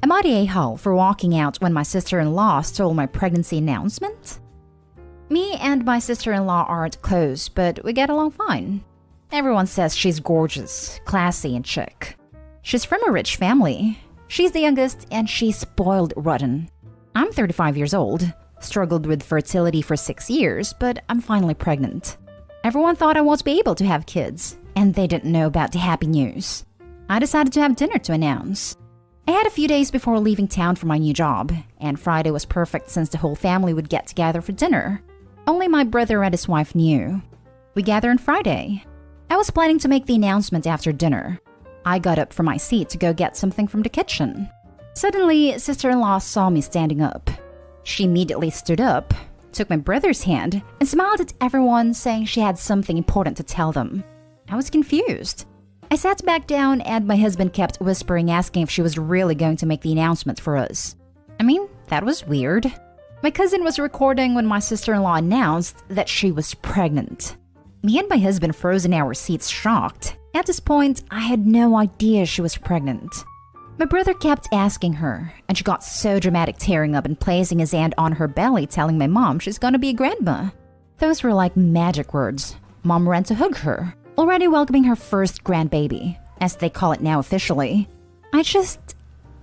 Am I the a-hole for walking out when my sister-in-law stole my pregnancy announcement? Me and my sister-in-law aren't close, but we get along fine. Everyone says she's gorgeous, classy, and chic. She's from a rich family. She's the youngest, and she's spoiled rotten. I'm 35 years old, struggled with fertility for 6 years, but I'm finally pregnant. Everyone thought I won't be able to have kids, and they didn't know about the happy news. I decided to have dinner to announce. I had a few days before leaving town for my new job, and Friday was perfect since the whole family would get together for dinner. Only my brother and his wife knew. We gathered on Friday. I was planning to make the announcement after dinner. I got up from my seat to go get something from the kitchen. Suddenly, sister-in-law saw me standing up. She immediately stood up, took my brother's hand, and smiled at everyone, saying she had something important to tell them. I was confused. I sat back down and my husband kept whispering, asking if she was really going to make the announcement for us. I mean, that was weird. My cousin was recording when my sister-in-law announced that she was pregnant. Me and my husband froze in our seats, shocked. At this point, I had no idea she was pregnant. My brother kept asking her, and she got so dramatic, tearing up and placing his hand on her belly, telling my mom she's gonna be a grandma. Those were like magic words. Mom ran to hug her, already welcoming her first grandbaby, as they call it now officially.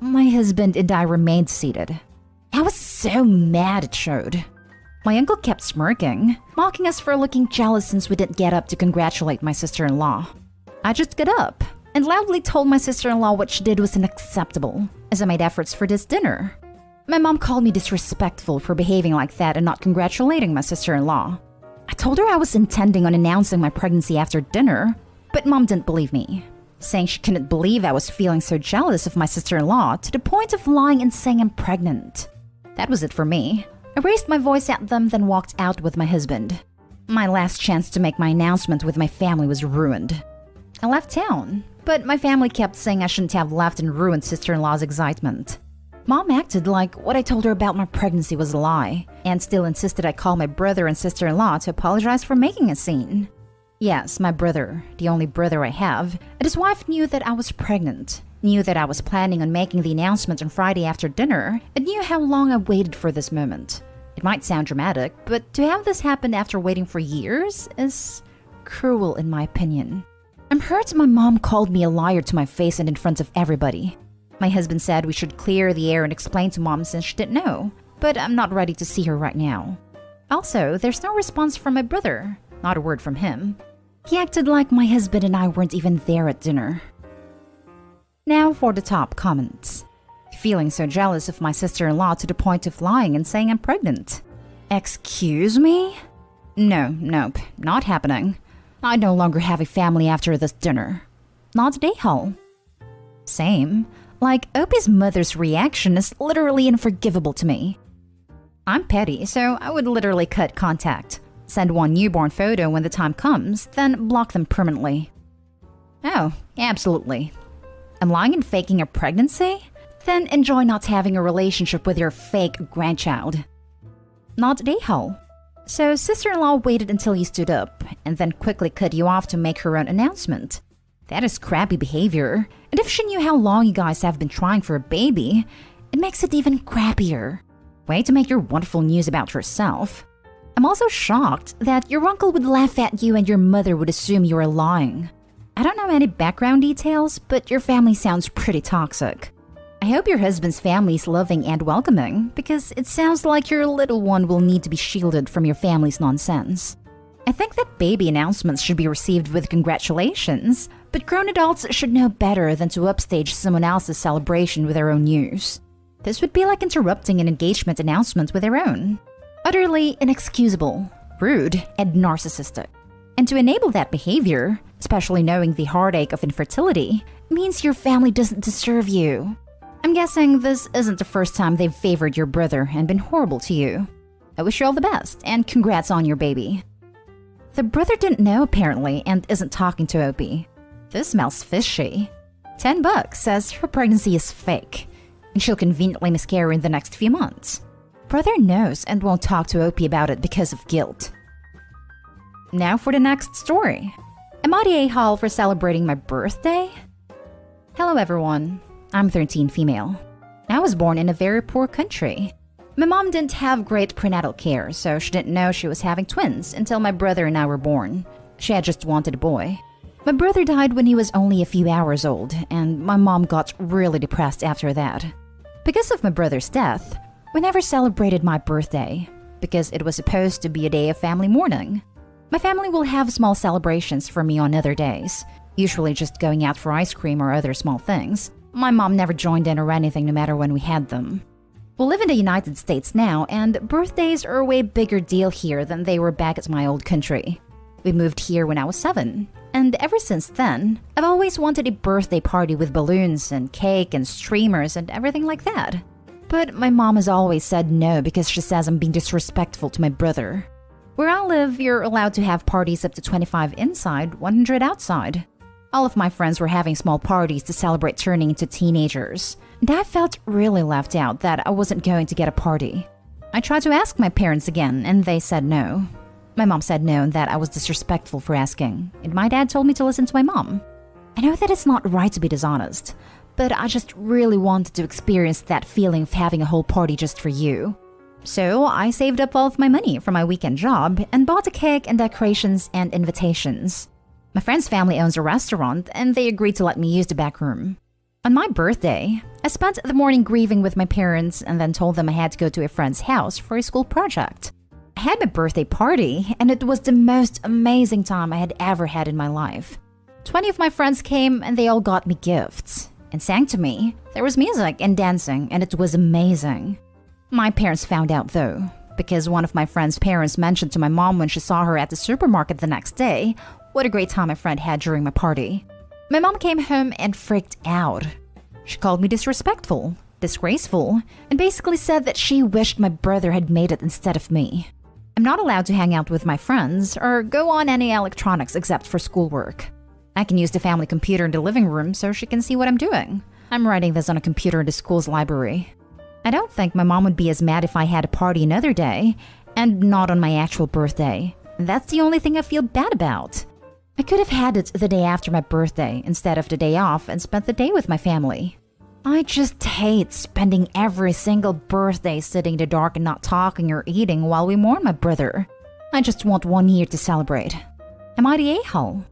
My husband and I remained seated. I was so mad it showed. My uncle kept smirking, mocking us for looking jealous since we didn't get up to congratulate my sister-in-law. I just got up and loudly told my sister-in-law what she did was unacceptable, as I made efforts for this dinner. My mom called me disrespectful for behaving like that and not congratulating my sister-in-law. I told her I was intending on announcing my pregnancy after dinner, but mom didn't believe me, saying she couldn't believe I was feeling so jealous of my sister-in-law to the point of lying and saying I'm pregnant. That was it for me. I raised my voice at them, then walked out with my husband. My last chance to make my announcement with my family was ruined. I left town, but my family kept saying I shouldn't have left and ruined sister-in-law's excitement. Mom acted like what I told her about my pregnancy was a lie, and still insisted I call my brother and sister-in-law to apologize for making a scene. Yes, my brother, the only brother I have, and his wife knew that I was pregnant, knew that I was planning on making the announcement on Friday after dinner, and knew how long I waited for this moment. It might sound dramatic, but to have this happen after waiting for years is cruel in my opinion. I'm hurt my mom called me a liar to my face and in front of everybody. My husband said we should clear the air and explain to mom since she didn't know, but I'm not ready to see her right now. Also, there's no response from my brother, not a word from him. He acted like my husband and I weren't even there at dinner. Now for the top comments. Feeling so jealous of my sister-in-law to the point of lying and saying I'm pregnant. Excuse me? Nope, not happening. I no longer have a family after this dinner. Not a hole. Same. Like, Opie's mother's reaction is literally unforgivable to me. I'm petty, so I would literally cut contact, send one newborn photo when the time comes, then block them permanently. Oh, absolutely. I'm lying and faking a pregnancy? Then enjoy not having a relationship with your fake grandchild. Not a hole. So sister-in-law waited until you stood up, and then quickly cut you off to make her own announcement. That is crappy behavior, and if she knew how long you guys have been trying for a baby, it makes it even crappier. Way to make your wonderful news about yourself. I'm also shocked that your uncle would laugh at you and your mother would assume you are lying. I don't know any background details, but your family sounds pretty toxic. I hope your husband's family is loving and welcoming, because it sounds like your little one will need to be shielded from your family's nonsense. I think that baby announcements should be received with congratulations, but grown adults should know better than to upstage someone else's celebration with their own news. This would be like interrupting an engagement announcement with their own. Utterly inexcusable, rude, and narcissistic. And to enable that behavior, especially knowing the heartache of infertility, means your family doesn't deserve you. I'm guessing this isn't the first time they've favored your brother and been horrible to you. I wish you all the best, and congrats on your baby. The brother didn't know apparently and isn't talking to Opie. This smells fishy. $10 says her pregnancy is fake, and she'll conveniently miscarry in the next few months. Brother knows and won't talk to Opie about it because of guilt. Now for the next story. Am I the a-hole for celebrating my birthday? Hello everyone. I'm 13 female. I was born in a very poor country. My mom didn't have great prenatal care, so she didn't know she was having twins until my brother and I were born. She had just wanted a boy. My brother died when he was only a few hours old, and my mom got really depressed after that. Because of my brother's death, we never celebrated my birthday, because it was supposed to be a day of family mourning. My family will have small celebrations for me on other days, usually just going out for ice cream or other small things. My mom never joined in or anything no matter when we had them. We live in the United States now, and birthdays are a way bigger deal here than they were back at my old country. We moved here when I was 7, and ever since then, I've always wanted a birthday party with balloons and cake and streamers and everything like that. But my mom has always said no because she says I'm being disrespectful to my brother. Where I live, you're allowed to have parties up to 25 inside, 100 outside. All of my friends were having small parties to celebrate turning into teenagers, and I felt really left out that I wasn't going to get a party. I tried to ask my parents again, and they said no. My mom said no and that I was disrespectful for asking, and my dad told me to listen to my mom. I know that it's not right to be dishonest, but I just really wanted to experience that feeling of having a whole party just for you. So I saved up all of my money from my weekend job and bought a cake and decorations and invitations. My friend's family owns a restaurant, and they agreed to let me use the back room. On my birthday, I spent the morning grieving with my parents and then told them I had to go to a friend's house for a school project. I had my birthday party, and it was the most amazing time I had ever had in my life. 20 of my friends came, and they all got me gifts and sang to me. There was music and dancing, and it was amazing. My parents found out though, because one of my friend's parents mentioned to my mom when she saw her at the supermarket the next day what a great time my friend had during my party. My mom came home and freaked out. She called me disrespectful, disgraceful, and basically said that she wished my brother had made it instead of me. I'm not allowed to hang out with my friends or go on any electronics except for schoolwork. I can use the family computer in the living room so she can see what I'm doing. I'm writing this on a computer in the school's library. I don't think my mom would be as mad if I had a party another day, and not on my actual birthday. That's the only thing I feel bad about. I could have had it the day after my birthday instead of the day off and spent the day with my family. I just hate spending every single birthday sitting in the dark and not talking or eating while we mourn my brother. I just want 1 year to celebrate. Am I the a-hole?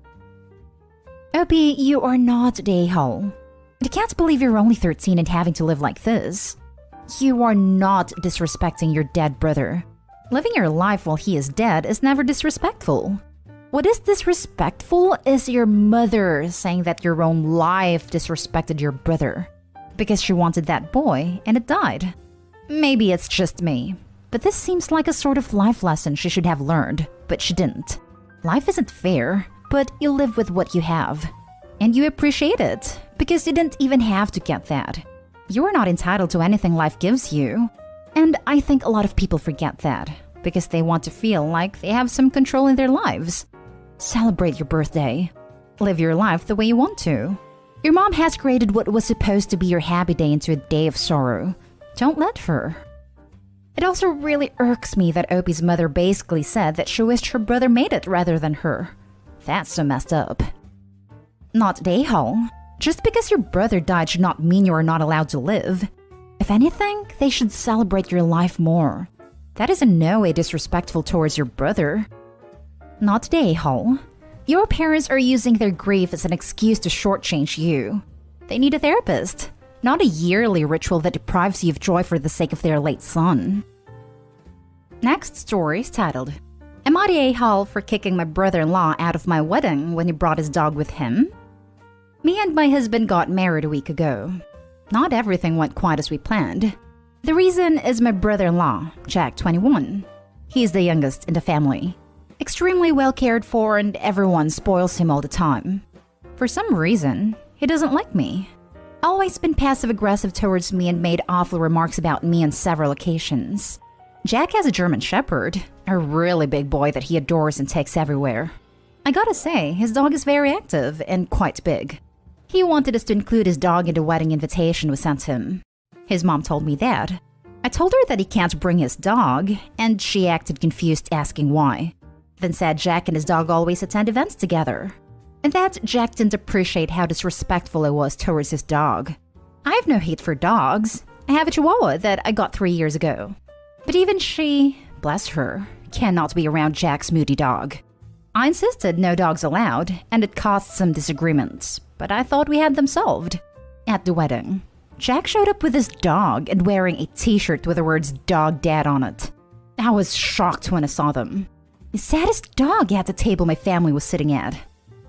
Opie, you are not the a-hole. I can't believe you're only 13 and having to live like this. You are not disrespecting your dead brother. Living your life while he is dead is never disrespectful. What is disrespectful is your mother saying that your own life disrespected your brother. Because she wanted that boy, and it died. Maybe it's just me, but this seems like a sort of life lesson she should have learned, but she didn't. Life isn't fair, but you live with what you have. And you appreciate it, because you didn't even have to get that. You are not entitled to anything life gives you. And I think a lot of people forget that, because they want to feel like they have some control in their lives. Celebrate your birthday. Live your life the way you want to. Your mom has created what was supposed to be your happy day into a day of sorrow. Don't let her. It also really irks me that Opie's mother basically said that she wished her brother made it rather than her. That's so messed up. Not the a-hole. Just because your brother died should not mean you are not allowed to live. If anything, they should celebrate your life more. That is in no way disrespectful towards your brother. Not the a-hole. Your parents are using their grief as an excuse to shortchange you. They need a therapist, not a yearly ritual that deprives you of joy for the sake of their late son. Next story is titled, Am I the a-hole for kicking my brother-in-law out of my wedding when he brought his dog with him? Me and my husband got married a week ago. Not everything went quite as we planned. The reason is my brother-in-law, Jack, 21. He is the youngest in the family. Extremely well cared for, and everyone spoils him all the time. For some reason, he doesn't like me. Always been passive-aggressive towards me and made awful remarks about me on several occasions. Jack has a German Shepherd, a really big boy that he adores and takes everywhere. I gotta say, his dog is very active and quite big. He wanted us to include his dog in the wedding invitation we sent him. His mom told me that. I told her that he can't bring his dog, and she acted confused asking why. Then said Jack and his dog always attend events together, and that Jack didn't appreciate how disrespectful I was towards his dog. I have no hate for dogs, I have a chihuahua that I got 3 years ago. But even she, bless her, cannot be around Jack's moody dog. I insisted no dogs allowed, and it caused some disagreements, but I thought we had them solved. At the wedding, Jack showed up with his dog and wearing a t-shirt with the words "Dog Dad" on it. I was shocked when I saw them. The saddest dog at the table my family was sitting at.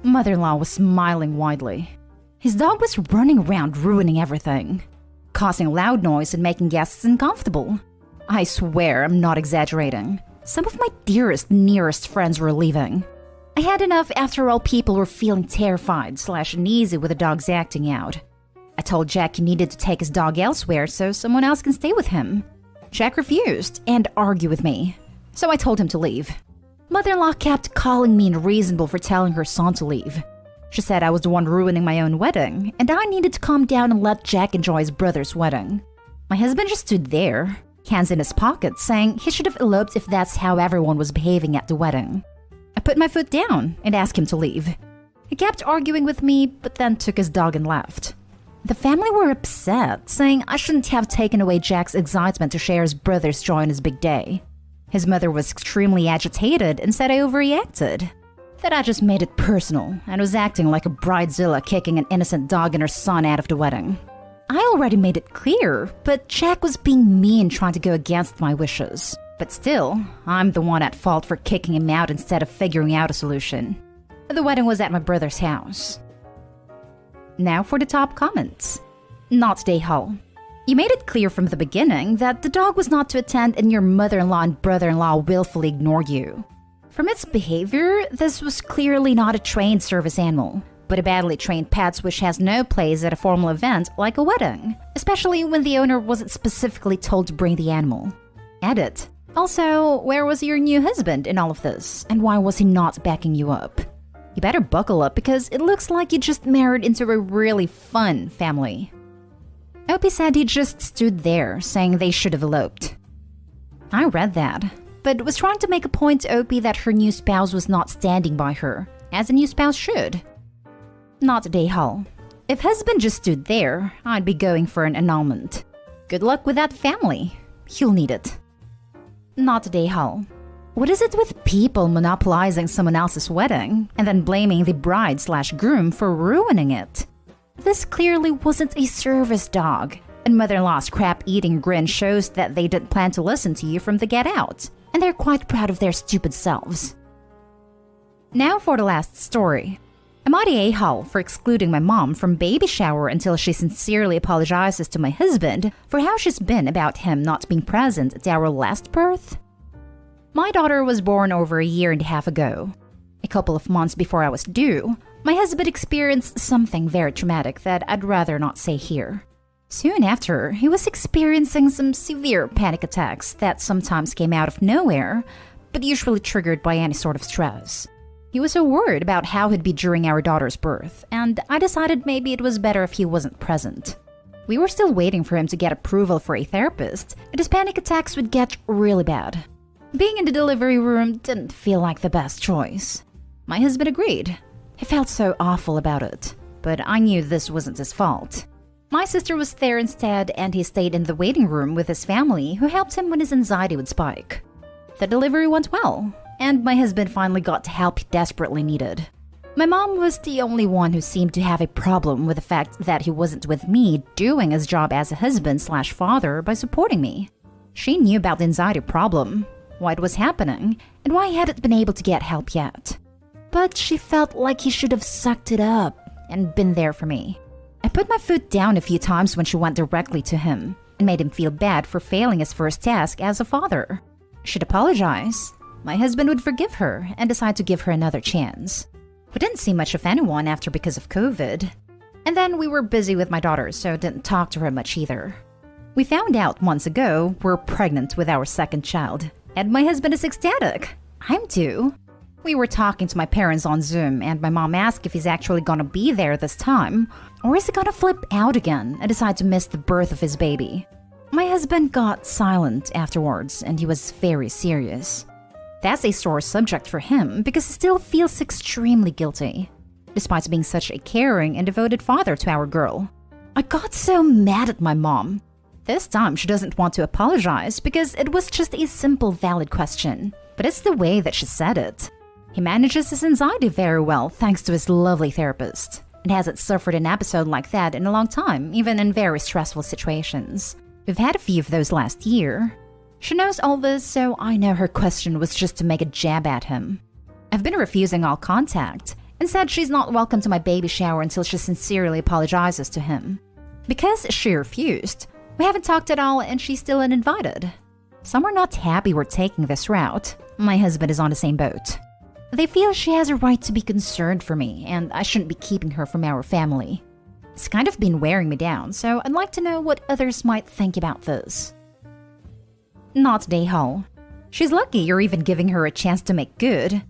Mother-in-law was smiling widely. His dog was running around ruining everything, causing loud noise and making guests uncomfortable. I swear I'm not exaggerating. Some of my dearest, nearest friends were leaving. I had enough after all people were feeling terrified / uneasy with the dog's acting out. I told Jack he needed to take his dog elsewhere so someone else can stay with him. Jack refused and argued with me, so I told him to leave. Mother-in-law kept calling me unreasonable for telling her son to leave. She said I was the one ruining my own wedding, and I needed to calm down and let Jack enjoy his brother's wedding. My husband just stood there, hands in his pockets, saying he should have eloped if that's how everyone was behaving at the wedding. I put my foot down and asked him to leave. He kept arguing with me, but then took his dog and left. The family were upset, saying I shouldn't have taken away Jack's excitement to share his brother's joy on his big day. His mother was extremely agitated and said I overreacted, that I just made it personal and was acting like a bridezilla kicking an innocent dog and her son out of the wedding. I already made it clear, but Jack was being mean trying to go against my wishes. But still, I'm the one at fault for kicking him out instead of figuring out a solution. The wedding was at my brother's house. Now for the top comments. Not Day Hall. You made it clear from the beginning that the dog was not to attend and your mother-in-law and brother-in-law willfully ignored you. From its behavior, this was clearly not a trained service animal, but a badly trained pet which has no place at a formal event like a wedding, especially when the owner wasn't specifically told to bring the animal. Edit. Also, where was your new husband in all of this, and why was he not backing you up? You better buckle up because it looks like you just married into a really fun family. Opie said he just stood there, saying they should have eloped. I read that, but was trying to make a point to Opie that her new spouse was not standing by her, as a new spouse should. Not Day Hall. If husband just stood there, I'd be going for an annulment. Good luck with that family. You'll need it. Not Day Hall. What is it with people monopolizing someone else's wedding and then blaming the bride/groom for ruining it? This clearly wasn't a service dog, and mother-in-law's crap-eating grin shows that they didn't plan to listen to you from the get-out, and they're quite proud of their stupid selves. Now for the last story. I'm at A Hall for excluding my mom from baby shower until she sincerely apologizes to my husband for how she's been about him not being present at our last birth. My daughter was born over a year and a half ago. A couple of months before I was due, my husband experienced something very traumatic that I'd rather not say here. Soon after, he was experiencing some severe panic attacks that sometimes came out of nowhere, but usually triggered by any sort of stress. He was so worried about how he'd be during our daughter's birth, and I decided maybe it was better if he wasn't present. We were still waiting for him to get approval for a therapist, and his panic attacks would get really bad. Being in the delivery room didn't feel like the best choice. My husband agreed. He felt so awful about it, but I knew this wasn't his fault. My sister was there instead, and he stayed in the waiting room with his family, who helped him when his anxiety would spike. The delivery went well, and my husband finally got the help he desperately needed. My mom was the only one who seemed to have a problem with the fact that he wasn't with me doing his job as a husband/father by supporting me. She knew about the anxiety problem, why it was happening, and why he hadn't been able to get help yet. But she felt like he should have sucked it up and been there for me. I put my foot down a few times when she went directly to him and made him feel bad for failing his first task as a father. She'd apologize. My husband would forgive her and decide to give her another chance. We didn't see much of anyone after because of COVID. And then we were busy with my daughter, so didn't talk to her much either. We found out months ago we're pregnant with our second child, and my husband is ecstatic. I'm too. We were talking to my parents on Zoom, and my mom asked if he's actually gonna be there this time, or is he gonna flip out again and decide to miss the birth of his baby. My husband got silent afterwards, and he was very serious. That's a sore subject for him because he still feels extremely guilty, despite being such a caring and devoted father to our girl. I got so mad at my mom. This time she doesn't want to apologize because it was just a simple valid question, but it's the way that she said it. He manages his anxiety very well thanks to his lovely therapist. It hasn't suffered an episode like that in a long time, even in very stressful situations. We've had a few of those last year. She knows all this, so I know her question was just to make a jab at him. I've been refusing all contact and said she's not welcome to my baby shower until she sincerely apologizes to him. Because she refused, we haven't talked at all and she's still uninvited. Some are not happy we're taking this route. My husband is on the same boat. They feel she has a right to be concerned for me and I shouldn't be keeping her from our family. It's kind of been wearing me down, so I'd like to know what others might think about this. Not Daehal. She's lucky you're even giving her a chance to make good.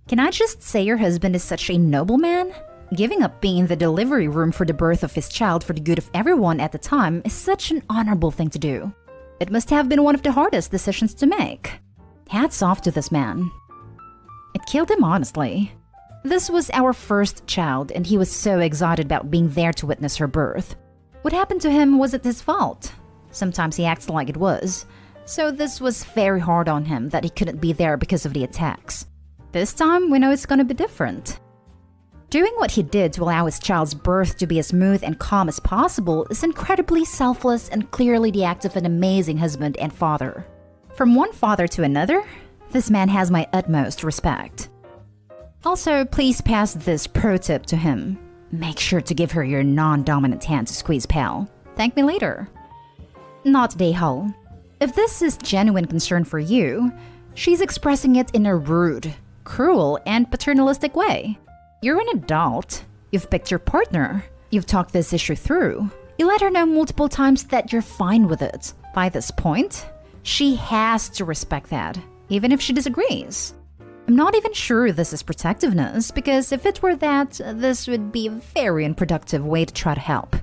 Can I just say your husband is such a noble man? Giving up being in the delivery room for the birth of his child for the good of everyone at the time is such an honorable thing to do. It must have been one of the hardest decisions to make. Hats off to this man. It killed him honestly. This was our first child and he was so excited about being there to witness her birth. What happened to him wasn't his fault. Sometimes he acts like it was. So this was very hard on him that he couldn't be there because of the attacks. This time we know it's gonna be different. Doing what he did to allow his child's birth to be as smooth and calm as possible is incredibly selfless and clearly the act of an amazing husband and father. From one father to another, this man has my utmost respect. Also, please pass this pro tip to him. Make sure to give her your non-dominant hand to squeeze, pal. Thank me later. Not Daehal. If this is genuine concern for you, she's expressing it in a rude, cruel, and paternalistic way. You're an adult. You've picked your partner. You've talked this issue through. You let her know multiple times that you're fine with it. By this point, she has to respect that, even if she disagrees. I'm not even sure this is protectiveness, because if it were that, this would be a very unproductive way to try to help.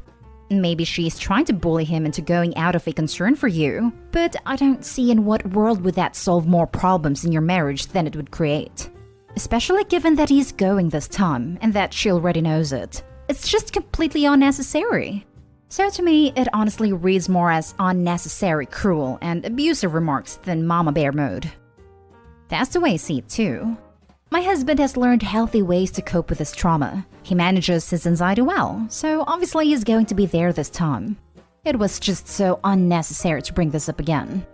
Maybe she's trying to bully him into going out of a concern for you, but I don't see in what world would that solve more problems in your marriage than it would create. Especially given that he's going this time and that she already knows it. It's just completely unnecessary. So to me, it honestly reads more as unnecessary, cruel, and abusive remarks than mama bear mode. That's the way I see it too. My husband has learned healthy ways to cope with his trauma. He manages his anxiety well, so obviously he's going to be there this time. It was just so unnecessary to bring this up again.